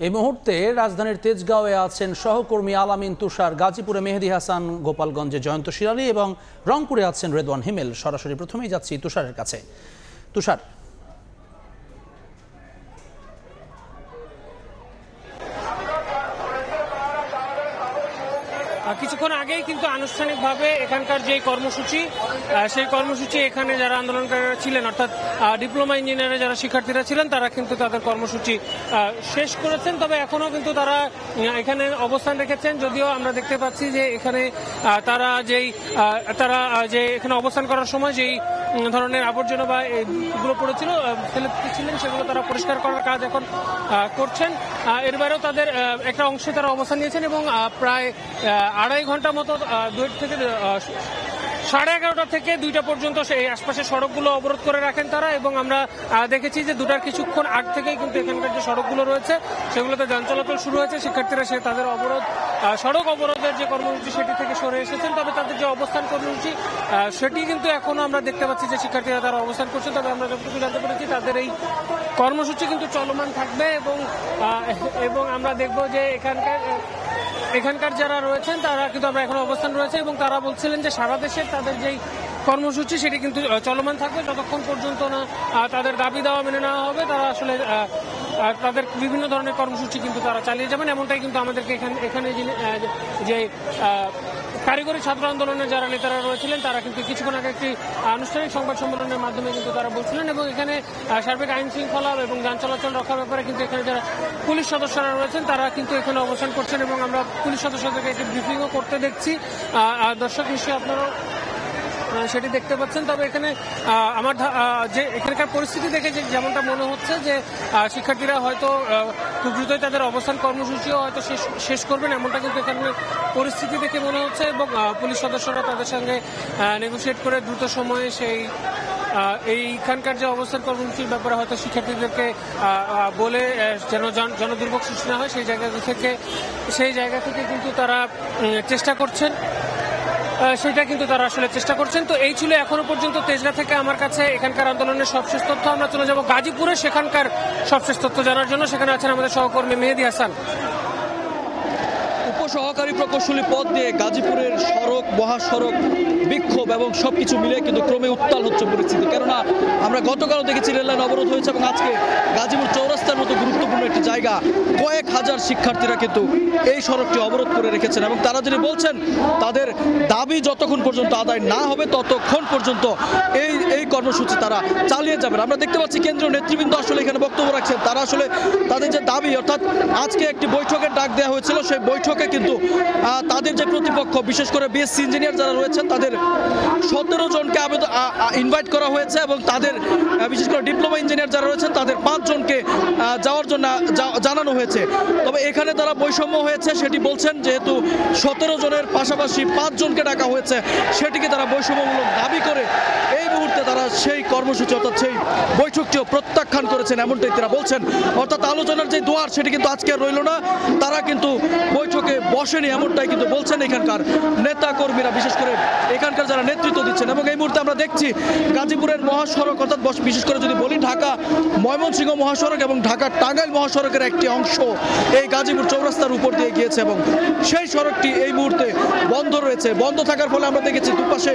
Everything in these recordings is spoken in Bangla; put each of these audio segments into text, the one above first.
এই মুহূর্তে রাজধানীর তেজগাঁওয়ে আছেন সহকর্মী আলামিন তুষার, গাজীপুরে মেহেদী হাসান, গোপালগঞ্জে জয়ন্ত শিরালী এবং রংপুরে আছেন রেদওয়ান হিমেল। সরাসরি প্রথমেই যাচ্ছি তুষারের কাছে। তুষার, কিছুক্ষণ আগেই কিন্তু আনুষ্ঠানিকভাবে এখানকার যে কর্মসূচি সেই কর্মসূচি এখানে যারা আন্দোলনকারীরা ছিলেন অর্থাৎ ডিপ্লোমা ইঞ্জিনিয়ারে যারা শিক্ষার্থীরা ছিলেন তারা কিন্তু তাদের কর্মসূচি শেষ করেছেন। তবে এখনো কিন্তু তারা এখানে অবস্থান রেখেছেন, যদিও আমরা দেখতে পাচ্ছি যে এখানে তারা যে এখানে অবস্থান করার সময় যেই ধরনের আবর্জনা বা এগুলো পড়েছিল ফেলে ছিলেন সেগুলো তারা পরিষ্কার করার কাজ এখন করছেন। এর বাইরেও তাদের একটা অংশে তারা অবস্থান নিয়েছেন এবং প্রায় 2.5 ঘন্টা মতো 11:30 থেকে 2টা পর্যন্ত সেই আশপাশের সড়কগুলো অবরোধ করে রাখেন তারা। এবং আমরা দেখেছি যে 2টার কিছুক্ষণ আগ থেকেই কিন্তু এখানকার যে সড়কগুলো রয়েছে সেগুলোতে যান চলাচল শুরু হয়েছে। শিক্ষার্থীরা তাদের সড়ক অবরোধের যে কর্মসূচি সেটি থেকে সরে এসেছেন। তবে তাদের যে অবস্থান কর্মসূচি সেটি কিন্তু এখনো আমরা দেখতে পাচ্ছি যে শিক্ষার্থীরা তারা অবস্থান করছেন। তবে আমরা যতটুকু জানতে পেরেছি তাদের এই কর্মসূচি কিন্তু চলমান থাকবে এবং আমরা দেখব যে এখানকার যারা রয়েছেন তারা কিন্তু আমরা এখন অবস্থান রয়েছে এবং তারা বলছিলেন যে সারা দেশের তাদের যেই কর্মসূচি সেটি কিন্তু চলমান থাকবে যতক্ষণ পর্যন্ত না তাদের দাবি দেওয়া মেনে নেওয়া হবে। তারা আসলে তাদের বিভিন্ন ধরনের কর্মসূচি কিন্তু তারা চালিয়ে যাবেন, এমনটাই কিন্তু আমাদেরকে এখানে যে কারিগরি ছাত্র আন্দোলনের যারা নেতারা রয়েছিলেন তারা কিন্তু কিছুক্ষণ আগে একটি আনুষ্ঠানিক সংবাদ সম্মেলনের মাধ্যমে কিন্তু তারা বলছিলেন। এবং এখানে সার্বিক আইন শৃঙ্খলা এবং যান চলাচল রক্ষার ব্যাপারে কিন্তু এখানে যারা পুলিশ সদস্যরা রয়েছেন তারা কিন্তু এখানে অবস্থান করছেন এবং আমরা পুলিশ সদস্যদেরকে একটি ব্রিফিংও করতে দেখছি। দর্শক নিশ্চয়ই আপনারাও সেটি দেখতে পাচ্ছেন। তবে এখানে আমার যে এখানকার পরিস্থিতি দেখে যেমনটা মনে হচ্ছে যে শিক্ষার্থীরা হয়তো খুব দ্রুতই তাদের অবস্থান কর্মসূচিও হয়তো শেষ করবেন, এমনটা কিন্তু এখানে পরিস্থিতি দেখে মনে হচ্ছে। এবং পুলিশ সদস্যরা তাদের সঙ্গে নেগোসিয়েট করে দ্রুত সময়ে এইখানকার যে অবস্থান কর্মসূচির ব্যাপারে হয়তো শিক্ষার্থীদেরকে বলে যেন জনদুর্ভোগ সৃষ্টি না হয় সেই জায়গা থেকে কিন্তু তারা চেষ্টা করছেন, সেটা কিন্তু তারা আসলে চেষ্টা করছেন। তো এই ছিল এখনো পর্যন্ত তেজগাঁ থেকে আমার কাছে এখানকার আন্দোলনের সবশেষ তথ্য। আমরা চলে যাব গাজীপুরে সেখানকার সবশেষ তথ্য জানার জন্য। সেখানে আছেন আমাদের সহকর্মী মেহেদী হাসান। উপসহকারী প্রকৌশলী পদ দিয়ে গাজীপুরের সড়ক, মহাসড়ক, বিক্ষোভ এবং সবকিছু মিলে কিন্তু ক্রমে উত্তাল হচ্ছে পরিস্থিতি। কেননা আমরা গতকালও দেখেছি রেললাইন অবরোধ হয়েছে এবং আজকে গাজীপুর চৌরাস্তার মতো গুরুত্বপূর্ণ একটি জায়গা কয়েক হাজার শিক্ষার্থীরা কিন্তু এই সড়কটি অবরোধ করে রেখেছেন এবং তারা যদি বলছেন তাদের দাবি যতক্ষণ পর্যন্ত আদায় না হবে ততক্ষণ পর্যন্ত এই কর্মসূচি তারা চালিয়ে যাবেন। আমরা দেখতে পাচ্ছি কেন্দ্রীয় নেতৃবৃন্দ আসলে এখানে বক্তব্য রাখছেন। তারা আসলে তাদের যে দাবি, অর্থাৎ আজকে একটি বৈঠকের ডাক দেওয়া হয়েছিল, সেই বৈঠকে কিন্তু তাদের যে প্রতিপক্ষ বিশেষ করে বিএসসি ইঞ্জিনিয়ার যারা রয়েছেন তাদের 17 জনকে ইনভাইট করা হয়েছে এবং তাদের বিশেষ করে ডিপ্লোমা ইঞ্জিনিয়ার যারা রয়েছেন তাদের 5 জনকে যাওয়ার জন্য জানানো হয়েছে। তবে এখানে তারা বৈষম্য হয়েছে সেটি বলছেন, যেহেতু 17 জনের পাশাপাশি 5 জনকে ডাকা হয়েছে সেটিকে তারা বৈষম্যমূলক দাবি করে এই মুহূর্তে তারা সেই কর্মসূচি অর্থাৎ সেই বৈঠকটিও প্রত্যাখ্যান করেছেন, এমনটাই তারা বলছেন। অর্থাৎ আলোচনার যে দুয়ার সেটি কিন্তু আজকে রইল না, তারা কিন্তু বৈঠকে বসেনি, এমনটাই কিন্তু বলছেন এখানকার নেতা কর্মীরা, বিশেষ করে এখানকার যারা নেতৃত্ব দিচ্ছেন। এবং এই মুহূর্তে আমরা দেখছি গাজীপুরের মহাসড়ক, অর্থাৎ বিশেষ করে যদি বলি ঢাকা ময়মনসিংহ মহাসড়ক এবং ঢাকা টাঙ্গাইল মহাসড়কের একটি অংশ এই গাজীপুর চৌরাস্তার উপর দিয়ে গিয়েছে এবং সেই সড়কটি এই মুহূর্তে বন্ধ রয়েছে। বন্ধ থাকার ফলে আমরা দেখেছি দুপাশে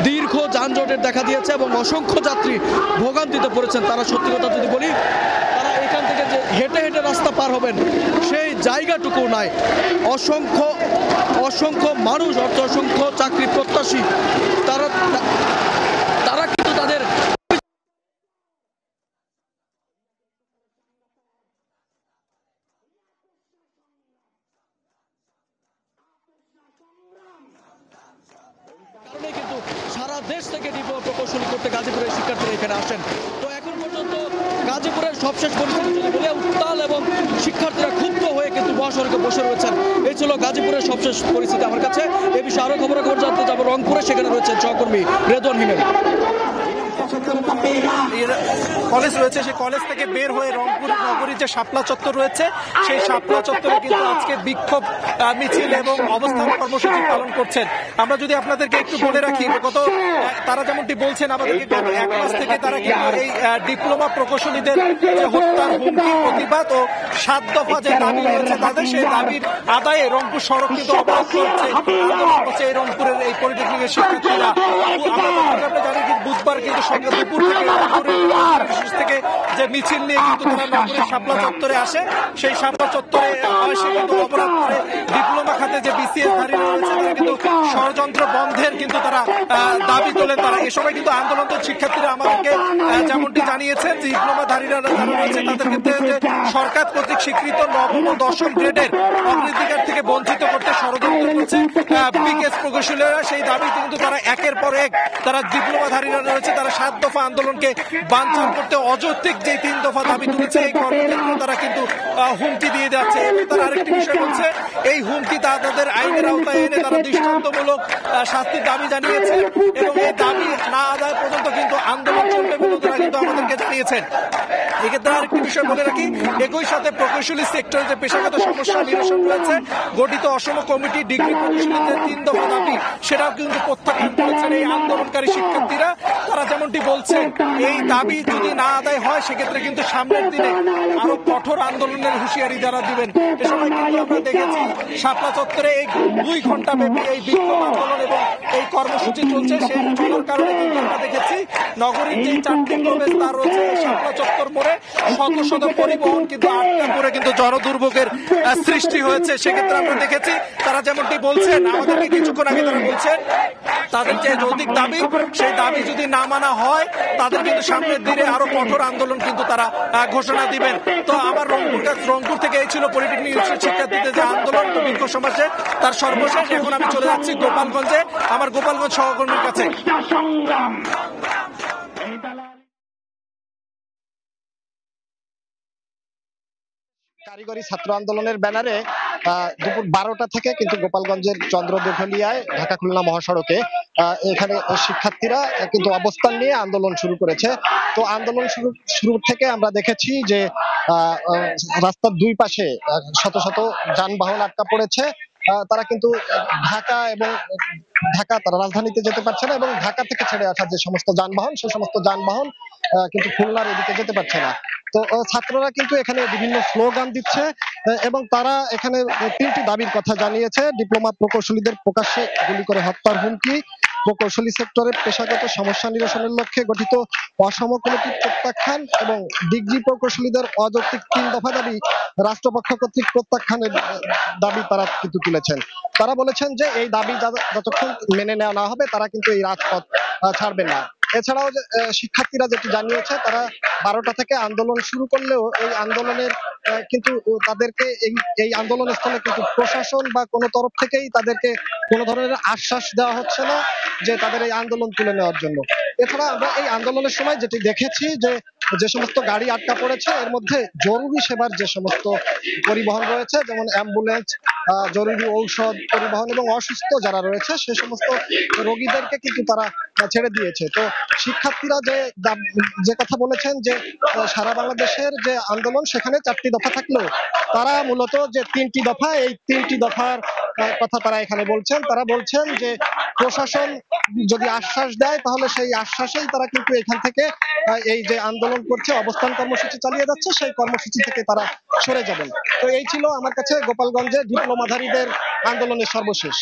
দীর্ঘ যানজটের দেখা দিয়েছে এবং অসংখ্য যাত্রী ভোগান্তিতে পড়েছেন। তারা সত্যি কথা যদি বলি তারা এখান থেকে যে হেঁটে হেঁটে রাস্তা পার হবেন সেই জায়গাটুকু নাই। অসংখ্য মানুষ, অসংখ্য চাকরি প্রত্যাশী তারা কিন্তু তাদের কারণে কিন্তু সারা দেশ থেকে ডিপ্লোমা প্রকৌশলী করতে গাজীপুরের শিক্ষার্থীরা এখানে আসেন। তো এখন পর্যন্ত গাজীপুরের সবশেষ পরিস্থিতি যদি বলি উত্তাল এবং শিক্ষার্থীরা ক্ষুব্ধ হয়ে কিন্তু মহাসড়কে বসে রয়েছেন। এই ছিল গাজীপুরের সবশেষ পরিস্থিতি আমার কাছে। এ বিষয়ে আরো খবর জানতে যাবো রংপুরে, সেখানে রয়েছেন সহকর্মী রেদওয়ান হিমেল। কলেজ রয়েছে, সেই কলেজ থেকে বের হয়ে রংপুর নগরীর যে শাপলা চত্বর রয়েছে, সেই শাপলা চত্বরে কিন্তু আজকে বিক্ষোভ মিছিল এবং অবস্থান কর্মসূচি পালন করছেন। আমরা যদি আপনাদেরকে একটু বলে রাখি, তারা যেমনটি বলছেন আমাদেরকে, গত 1 মাস থেকে তারা কিন্তু এই ডিপ্লোমা প্রকৌশলীদের যে হত্যার হুমকি প্রতিবাদ ও 7 দফা যে দাবি রয়েছে তাদের, সেই দাবির আদায়ে রংপুর সড়ক কিন্তু অবরোধ করছে, আন্দোলন করছে এই রংপুরের এই পলিটেকনিকের শিক্ষার্থীরা। আমরা জানি যে বুধবার কিন্তু সন্ধ্যা দুপুর থেকে যে মিছিল নিয়ে কিন্তু তারা নগরীর শাপলা চত্বরে আসে, সেই শাপলা চত্বরে এসে কিন্তু অপরাধ করে ডিপ্লোমা খাতে যে বিসিএস ধারী রয়েছে তারা কিন্তু ষড়যন্ত্র বন্ধের কিন্তু তারা দাবি তোলেন। তারা এ সময় কিন্তু আন্দোলনরত শিক্ষার্থীরা আমাদেরকে যেমনটি জানিয়েছেন যে ডিপ্লোমাধারীরা যারা রয়েছে তাদের ক্ষেত্রে যে সরকার কর্তৃক স্বীকৃত 9ম ও 10ম গ্রেডের অগ্রাধিকার থেকে বঞ্চিত করতে ষড়যন্ত্র করছে বিকেএস প্রকৌশলীরা। সেই দাবি কিন্তু তারা একের পর এক তারা ডিপ্লোমাধারীরা রয়েছে তারা 7 দফা আন্দোলনকে বানচাল করতে অযৌক্তিক যে 3 দফা দাবি তুলেছে এই কর্মক্ষেত্রে তারা কিন্তু হুমকি দিয়ে যাচ্ছে। এবং তারা আরেকটি বিষয় বলছে, এই হুমকি তাদের আইনের আওতায় এনে তারা দৃষ্টান্তমূলক শাস্তির দাবি জানিয়েছে এবং এই দাবি না আদায় পর্যন্ত কিন্তু আন্দোলন চলবে বলে তারা কিন্তু আমাদেরকে জানিয়েছেন। এক্ষেত্রে আরেকটি বিষয় বলে রাখি, একই সাথে প্রকৌশলী সেক্টরে যে পেশাগত সমস্যা নিরসন রয়েছে, গঠিত অসম কমিটি ডিগ্রি প্রকৌশলীদের 3 দফা দাবি সেটাও কিন্তু প্রত্যাখ্যান করেছেন এই আন্দোলনকারী শিক্ষার্থীরা। তারা যেমনটি বলছেন, এই দাবি যদি না আদায় হয় সেক্ষেত্রে কিন্তু সামনের দিনে আরো কঠোর আন্দোলনের হুঁশিয়ারি যারা দিবেন। এ সময় কিন্তু আমরা দেখেছি শাপলা চত্বরে এই 2 ঘন্টা ব্যাপী এই বিক্ষোভ আন্দোলন এবং এই কর্মসূচি চলছে। সেই চলার কারণে কিন্তু আমরা দেখেছি নগরীর যে 4টি প্রবেশদ্বার রয়েছে এই শাপলা চত্বর মোড়ে শত শত পরিবহন কিন্তু আটকা পড়ে কিন্তু জনদুর্ভোগের সৃষ্টি হয়েছে। সেক্ষেত্রে আমরা দেখেছি তারা যেমনটি বলছেন, আমাদেরকে কিছুক্ষণ আগে তারা বলছেন তাদের যে যৌক্তিক দাবি, সেই দাবি যদি না মানা হয় তাদের কিন্তু সামনের দিনে আরো কঠোর আন্দোলন কিন্তু তারা ঘোষণা দিবেন। তো আমার রংপুর থেকে এই ছিল পলিটেকনিক শিক্ষার্থীদের যে আন্দোলন বিক্ষোভ সমাবেশে তার সর্বশেষ। এখন আমি চলে যাচ্ছি গোপালগঞ্জে, আমার গোপালগঞ্জ সহকর্মীর কাছে। কারিগরি ছাত্র আন্দোলনের ব্যানারে দুপুর 12টা থেকে কিন্তু গোপালগঞ্জের চন্দ্রদেখলিয়ায় ঢাকা খুলনা মহাসড়কে এখানে শিক্ষার্থীরা কিন্তু অবস্থান নিয়ে আন্দোলন শুরু করেছে। তো আন্দোলন শুরু থেকে আমরা দেখেছি যে রাস্তার 2 পাশে শত শত যানবাহন আটকা পড়েছে। তারা কিন্তু তারা রাজধানীতে যেতে পারছে না এবং ঢাকা থেকে ছেড়ে আসা যে সমস্ত যানবাহন, সে সমস্ত যানবাহন কিন্তু খুলনার এদিকে যেতে পারছে না। তো ছাত্ররা কিন্তু এখানে বিভিন্ন স্লোগান দিচ্ছে এবং তারা এখানে 3টি দাবির কথা জানিয়েছে। ডিপ্লোমা প্রকৌশলীদের প্রকাশ্যে গুলি করে হত্যার হুমকি, প্রকৌশলী সেক্টরে পেশাগত সমস্যা নিরসনের লক্ষ্যে গঠিত অসম কমিটির প্রত্যাখ্যান এবং ডিগ্রি প্রকৌশলীদের অযৌক্তিক 3 দফা দাবি রাষ্ট্রপক্ষ কর্তৃক প্রত্যাখ্যানের দাবি তারা কিন্তু তুলেছেন। তারা বলেছেন যে এই দাবি যতক্ষণ মেনে নেওয়া না হবে তারা কিন্তু এই রাজপথ ছাড়বেন না। এছাড়াও শিক্ষার্থীরা যেটি জানিয়েছে, তারা 12টা থেকে আন্দোলন শুরু করলেও এই আন্দোলনের কিন্তু তাদেরকে এই আন্দোলন স্থলে কিন্তু প্রশাসন বা কোনো তরফ থেকেই তাদেরকে কোনো ধরনের আশ্বাস দেওয়া হচ্ছে না যে তাদের এই আন্দোলন তুলে নেওয়ার জন্য। এছাড়া আমরা এই আন্দোলনের সময় যেটি দেখেছি যে সমস্ত গাড়ি আটকা পড়েছে এর মধ্যে জরুরি সেবার যে সমস্ত পরিবহন রয়েছে, যেমন অ্যাম্বুলেন্স, জরুরি ঔষধ পরিবহন এবং অসুস্থ যারা রয়েছে সে সমস্ত রোগীদেরকে কিন্তু তারা ছেড়ে দিয়েছে। তো শিক্ষার্থীরা যে কথা বলেছেন যে সারা বাংলাদেশের যে আন্দোলন সেখানে 4টি দফা থাকলেও তারা মূলত যে 3টি দফা, এই 3টি দফার কথা তারা এখানে বলছেন। তারা বলছেন যে প্রশাসন যদি আশ্বাস দেয় তাহলে সেই আশ্বাসেই তারা কিন্তু এখান থেকে এই যে আন্দোলন করছে, অবস্থান কর্মসূচি চালিয়ে যাচ্ছে, সেই কর্মসূচি থেকে তারা সরে যাবেন। তো এই ছিল আমার কাছে গোপালগঞ্জে ডিপ্লোমাধারীদের আন্দোলনের সর্বশেষ।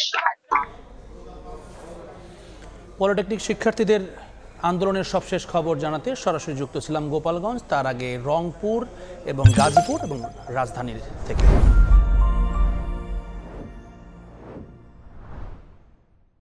পলিটেকনিক শিক্ষার্থীদের আন্দোলনের সবশেষ খবর জানাতে সরাসরি যুক্ত ছিলাম গোপালগঞ্জ, তার আগে রংপুর এবং গাজীপুর এবং রাজধানীর থেকে।